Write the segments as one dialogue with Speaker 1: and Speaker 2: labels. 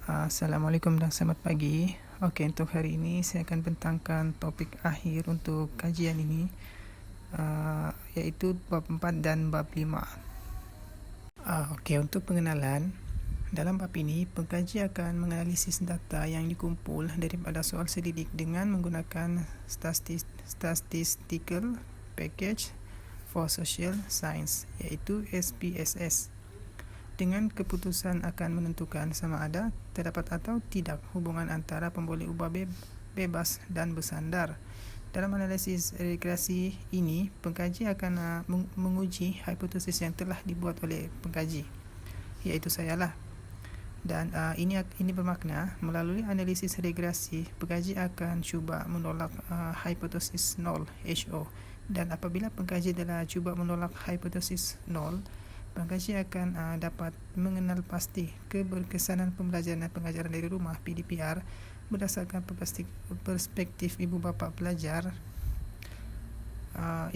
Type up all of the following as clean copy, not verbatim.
Speaker 1: Assalamualaikum dan selamat pagi. Okey, untuk hari ini saya akan bentangkan topik akhir untuk kajian ini, iaitu bab 4 dan bab 5. Okey, untuk pengenalan, dalam bab ini pengkaji akan menganalisis data yang dikumpul daripada soal selidik dengan menggunakan Statistical Package for Social Science, iaitu SPSS. Dengan keputusan akan menentukan sama ada terdapat atau tidak hubungan antara pemboleh ubah bebas dan bersandar. Dalam analisis regresi ini, pengkaji akan menguji hipotesis yang telah dibuat oleh pengkaji, iaitu sayalah. Dan ini bermakna melalui analisis regresi, pengkaji akan cuba menolak hipotesis nol HO, dan apabila pengkaji telah cuba menolak hipotesis nol, pengkaji akan dapat mengenal pasti keberkesanan pembelajaran dan pengajaran dari rumah PDPR berdasarkan perspektif ibu bapa pelajar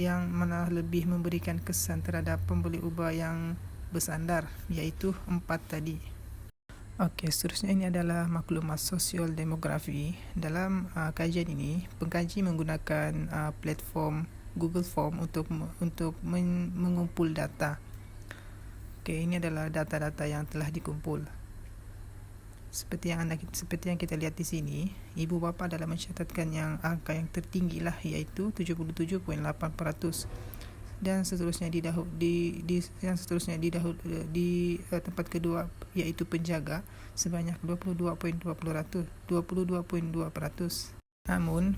Speaker 1: yang mana lebih memberikan kesan terhadap pemboleh ubah yang bersandar, iaitu 4 tadi. Okey, seterusnya ini adalah maklumat sosial demografi. Dalam kajian ini, pengkaji menggunakan platform Google Form untuk mengumpul data. Okey, ini adalah data-data yang telah dikumpul. Seperti yang kita lihat di sini, ibu bapa dalam mencatatkan yang angka yang tertinggi lah, iaitu 77.8%, dan seterusnya di tempat kedua iaitu penjaga sebanyak 22.2%. Namun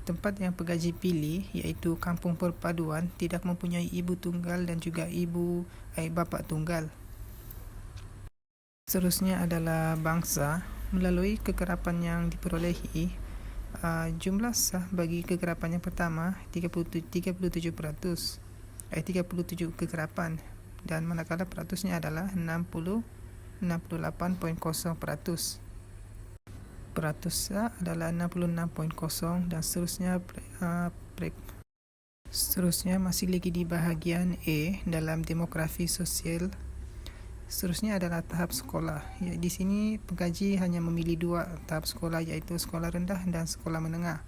Speaker 1: tempat yang pengkaji pilih iaitu kampung perpaduan tidak mempunyai ibu tunggal dan juga bapa tunggal. Seterusnya adalah bangsa. Melalui kekerapan yang diperolehi, jumlah sah bagi kekerapan yang pertama 37 kekerapan, dan manakala peratusnya adalah 68.0%. Peratusnya adalah 66.0, dan seterusnya masih lagi di bahagian A dalam demografi sosial. Seterusnya adalah tahap sekolah. Di sini pengkaji hanya memilih 2 tahap sekolah, iaitu sekolah rendah dan sekolah menengah.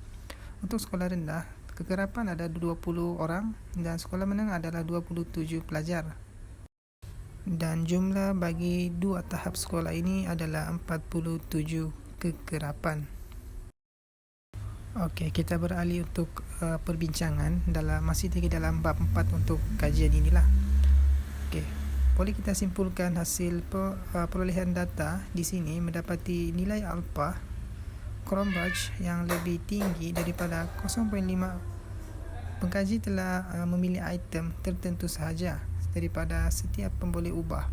Speaker 1: Untuk sekolah rendah, kekerapan ada 20 orang dan sekolah menengah adalah 27 pelajar. Dan jumlah bagi 2 tahap sekolah ini adalah 47 kekerapan. Okey, kita beralih untuk perbincangan masih lagi dalam bab 4 untuk kajian inilah. Okey, boleh kita simpulkan hasil perolehan data di sini mendapati nilai alpha Cronbach yang lebih tinggi daripada 0.5. Pengkaji telah memilih item tertentu sahaja daripada setiap pemboleh ubah.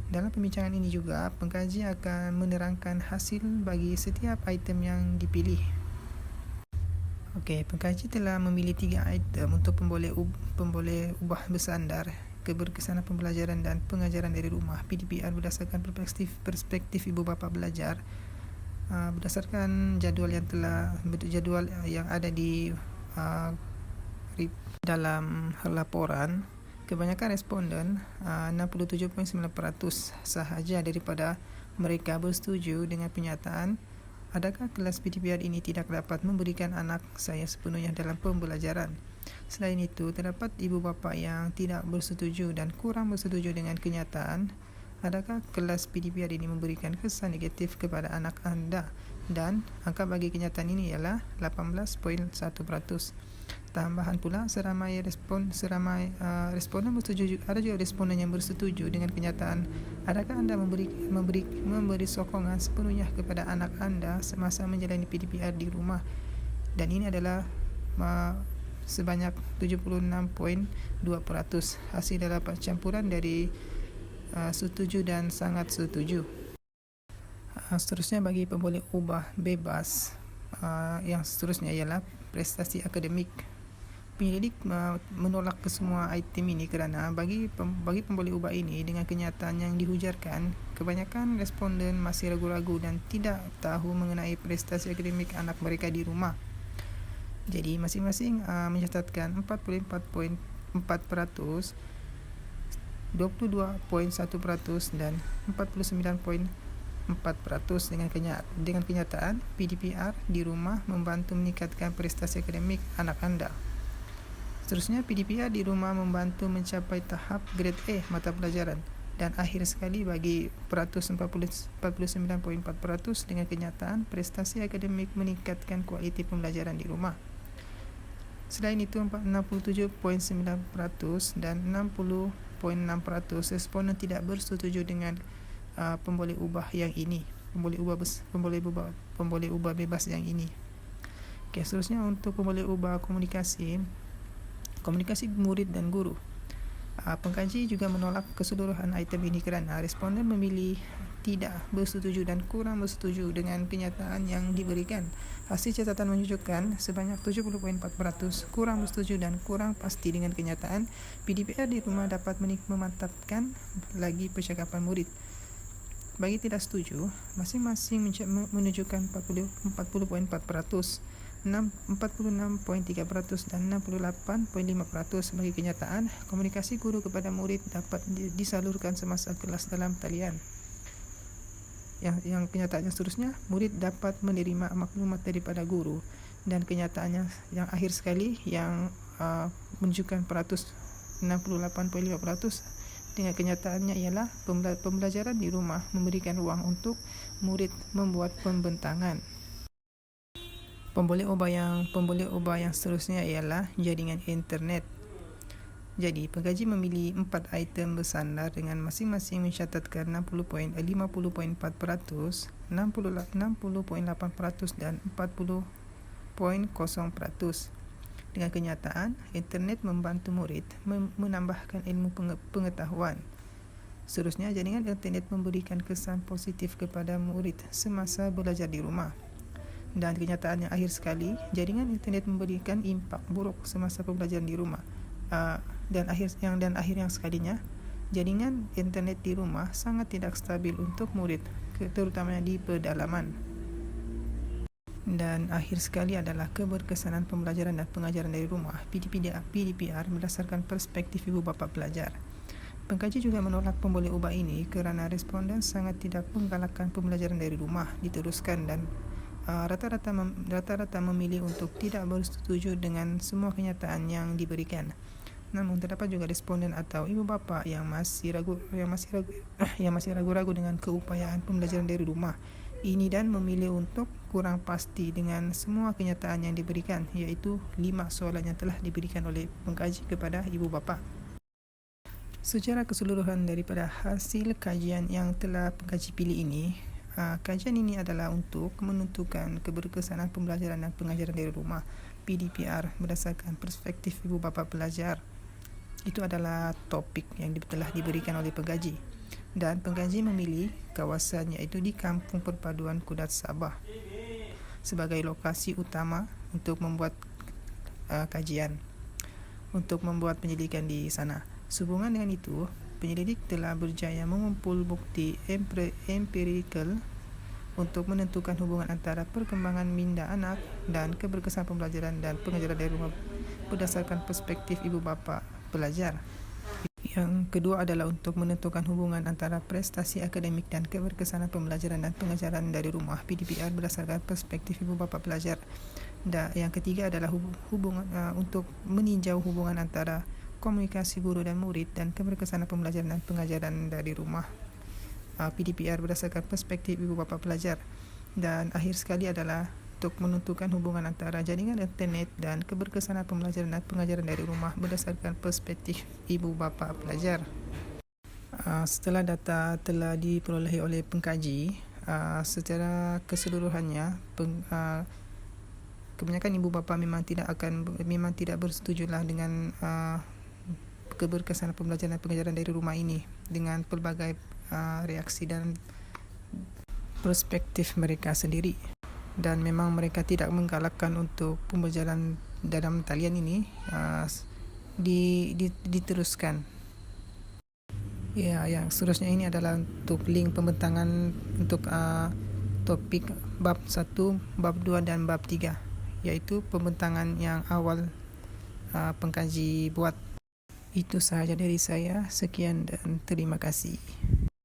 Speaker 1: Dalam pembincangan ini juga, pengkaji akan menerangkan hasil bagi setiap item yang dipilih. Okey, pengkaji telah memilih 3 item untuk pemboleh ubah bersandar, keberkesanan pembelajaran dan pengajaran dari rumah PDPR berdasarkan perspektif ibu bapa belajar, berdasarkan jadual yang ada di dalam laporan. Kebanyakan responden, 67.9% sahaja daripada mereka bersetuju dengan penyataan, adakah kelas PDPR ini tidak dapat memberikan anak saya sepenuhnya dalam pembelajaran. Selain itu, terdapat ibu bapa yang tidak bersetuju dan kurang bersetuju dengan kenyataan, adakah kelas PDPR ini memberikan kesan negatif kepada anak anda, dan angka bagi kenyataan ini ialah 18.1%. Tambahan pula, seramai responden bersetuju. Ada juga responden yang bersetuju dengan kenyataan, adakah anda memberi sokongan sepenuhnya kepada anak anda semasa menjalani PDPR di rumah, dan ini adalah sebanyak 76.2%. Hasil adalah campuran dari setuju dan sangat setuju. Seterusnya bagi pemboleh ubah bebas, yang seterusnya ialah prestasi akademik. Penyelidik menolak kesemua item ini kerana bagi pemboleh ubah ini dengan kenyataan yang dihujarkan, kebanyakan responden masih ragu-ragu dan tidak tahu mengenai prestasi akademik anak mereka di rumah. Jadi masing-masing mencatatkan 44.4%, 22.1% dan 49.1%. dengan kenyataan PDPR di rumah membantu meningkatkan prestasi akademik anak anda. Seterusnya, PDPR di rumah membantu mencapai tahap grade A mata pelajaran, dan akhir sekali bagi peratus 49.4% dengan kenyataan prestasi akademik meningkatkan kualiti pembelajaran di rumah. Selain itu, 67.9% dan 60.6% responden tidak bersetuju dengan pemboleh ubah yang ini, pemboleh ubah bebas yang ini. Okey, seterusnya untuk pemboleh ubah komunikasi murid dan guru. Pengkaji juga menolak keseluruhan item ini kerana responden memilih tidak bersetuju dan kurang bersetuju dengan kenyataan yang diberikan. Hasil catatan menunjukkan sebanyak 70.4% kurang bersetuju dan kurang pasti dengan kenyataan PDPR di rumah dapat memantapkan lagi percakapan murid. Bagi tidak setuju, masing-masing menunjukkan 40.4%, 46.3% dan 68.5%. Bagi kenyataan, komunikasi guru kepada murid dapat disalurkan semasa kelas dalam talian. Yang kenyataannya seterusnya, murid dapat menerima maklumat daripada guru, dan kenyataannya yang akhir sekali yang menunjukkan peratus 68.5%. dengan kenyataannya ialah pembelajaran di rumah memberikan ruang untuk murid membuat pembentangan. Pemboleh ubah yang seterusnya ialah jaringan internet. Jadi, pengkaji memilih 4 item bersandar dengan masing-masing mencatatkan 50.4%, 60.8% dan 40.0%. Dengan kenyataan, internet membantu murid menambahkan ilmu pengetahuan. Seterusnya, jaringan internet memberikan kesan positif kepada murid semasa belajar di rumah. Dan kenyataan yang akhir sekali, jaringan internet memberikan impak buruk semasa pembelajaran di rumah. Dan akhir yang sekalinya, jaringan internet di rumah sangat tidak stabil untuk murid, terutamanya di pedalaman. Dan akhir sekali adalah keberkesanan pembelajaran dan pengajaran dari rumah PDPR berdasarkan perspektif ibu bapa pelajar. Pengkaji juga menolak pemboleh ubah ini kerana responden sangat tidak menggalakkan pembelajaran dari rumah diteruskan, dan rata-rata memilih untuk tidak bersetuju dengan semua kenyataan yang diberikan. Namun terdapat juga responden atau ibu bapa yang masih ragu-ragu dengan keupayaan pembelajaran dari rumah ini dan memilih untuk kurang pasti dengan semua kenyataan yang diberikan, iaitu 5 soalan yang telah diberikan oleh pengkaji kepada ibu bapa. Secara keseluruhan daripada hasil kajian yang telah pengkaji pilih ini, kajian ini adalah untuk menentukan keberkesanan pembelajaran dan pengajaran dari rumah PDPR berdasarkan perspektif ibu bapa pelajar. Itu adalah topik yang telah diberikan oleh pengkaji, dan pengkaji memilih kawasan iaitu di Kampung Perpaduan Kudat Sabah sebagai lokasi utama untuk membuat kajian, untuk membuat penyelidikan di sana. Sehubungan dengan itu, penyelidik telah berjaya mengumpul bukti empirikal untuk menentukan hubungan antara perkembangan minda anak dan keberkesanan pembelajaran dan pengajaran dari rumah berdasarkan perspektif ibu bapa pelajar. Yang kedua adalah untuk menentukan hubungan antara prestasi akademik dan keberkesanan pembelajaran dan pengajaran dari rumah PDPR berdasarkan perspektif ibu bapa pelajar. Dan yang ketiga adalah hubungan untuk meninjau hubungan antara komunikasi guru dan murid dan keberkesanan pembelajaran dan pengajaran dari rumah PDPR berdasarkan perspektif ibu bapa pelajar. Dan akhir sekali adalah untuk menentukan hubungan antara jaringan internet dan keberkesanan pembelajaran dan pengajaran dari rumah berdasarkan perspektif ibu bapa pelajar. Setelah data telah diperolehi oleh pengkaji, secara keseluruhannya kebanyakan ibu bapa memang tidak bersetujulah dengan keberkesanan pembelajaran dan pengajaran dari rumah ini dengan pelbagai reaksi dan perspektif mereka sendiri. Dan memang mereka tidak menggalakkan untuk pembelajaran dalam talian ini diteruskan. Yang seterusnya ini adalah untuk link pembentangan untuk topik bab 1, bab 2 dan bab 3, iaitu pembentangan yang awal pengkaji buat. Itu sahaja dari saya. Sekian dan terima kasih.